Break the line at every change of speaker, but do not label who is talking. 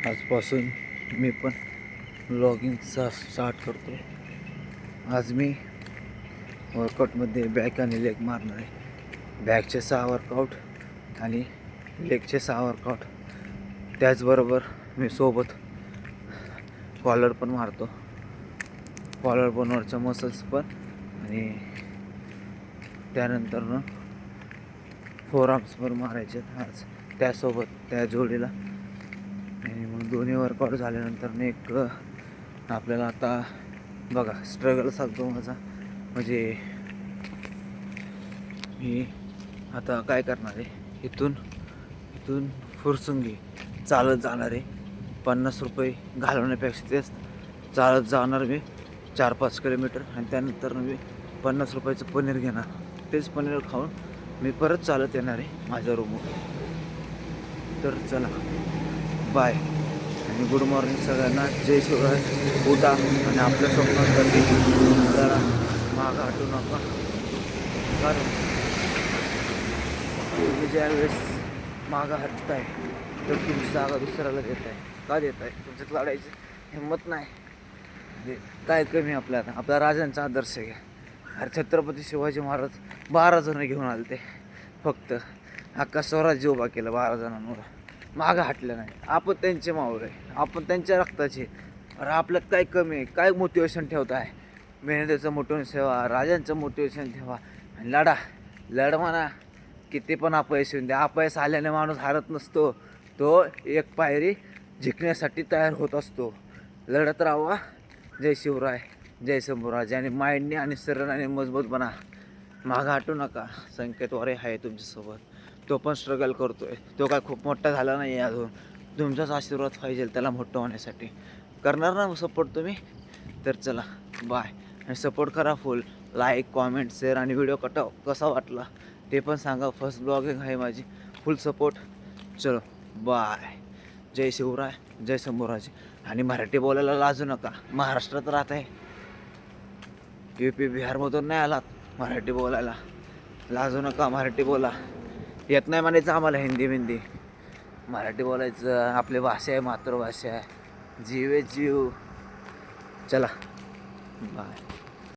आजपासून मी पण व्लॉगिंगचा स्टार्ट करतो. आज मी वर्कआउटमध्ये बॅक आणि लेग मारणार आहे. बॅकचे 6 वर्कआउट आणि लेगचे 6 वर्कआउट. त्याचबरोबर मी सोबत कॉलर पण मारतो. कॉलर बोनवरच्या मसल्स पण आणि त्यानंतर फोर आर्म्स पण मारायचे आज त्यासोबत त्या जोडीला. आणि मग दोन्ही वर्कआउट झाल्यानंतर एक आपल्याला आता बघा स्ट्रगल सांगतो माझा. म्हणजे मी आता काय करणार आहे, इथून फुरसुंगी चालत जाणार आहे. 50 रुपये घालवण्यापेक्षा तेच चालत जाणार मी 4-5 किलोमीटर आणि त्यानंतर मी 50 रुपयाचं पनीर घेणार. तेच पनीर खाऊन मी परत चालत येणार आहे माझ्या रूमवर. तर चला बाय आणि गुड मॉर्निंग सगळ्यांना. जय शिवराय. उठा आणि आपल्या स्वप्नांसाठी जरा मागं हटू नका. कारण तुम्ही ज्यावेळेस मागं हटताय तर तुमची जागा दुसऱ्याला देत आहे. का देत आहे? तुमच्यात लढायची हिंमत नाही. म्हणजे काय कमी आपल्याला. आपल्या राजांचा आदर्श घ्या. अरे छत्रपती शिवाजी महाराज 12 जण घेऊन आले ते. फक्त अख्खा स्वराज्य उभा केलं 12 जणांवर. मागं हटलं नाही. आपण त्यांचे मावळे, आपण त्यांच्या रक्ताचे. अरे आपल्यात काय कमी आहे? काय मोटिवेशन ठेवता आहे? मेहनतीचं मोटिवेशन ठेवा, राजांचं मोटिवेशन ठेवा आणि लढ म्हणा. किती पण अपयश येऊन द्या. अपयश आल्याने माणूस हारत नसतो. तो एक पायरी जिंकण्यासाठी तयार होत असतो. लढत राहावा. जय शिवराय, जय शंभूराज. आणि माइंडने आणि शरीराने मजबूत बना. मागं हटू नका. संकेत वारे आहे तुमच्यासोबत. तो पण स्ट्रगल करतोय. तो काय खूप मोठा झाला नाही अजून. तुमचाच आशीर्वाद पाहिजे त्याला मोठं होण्यासाठी. करणार ना सपोर्ट तुम्ही? तर चला बाय. आणि सपोर्ट करा फुल. लाईक, कॉमेंट, शेअर आणि व्हिडिओ कसा वाटला ते पण सांगा. फर्स्ट ब्लॉगिंग आहे माझी. फुल सपोर्ट. चलो बाय. जय शिवराय, जय शंभूराज. आणि मराठी बोलायला लाजू नका. महाराष्ट्रात राहत आहे, UP बिहारमधून नाही आलात मराठी बोलायला. लाजू नका. मराठी बोला. येत नाही म्हणायचं आम्हाला हिंदी. मराठी बोलायचं. आपली भाषा आहे, मातृभाषा आहे. जीव आहे जीव. चला बाय.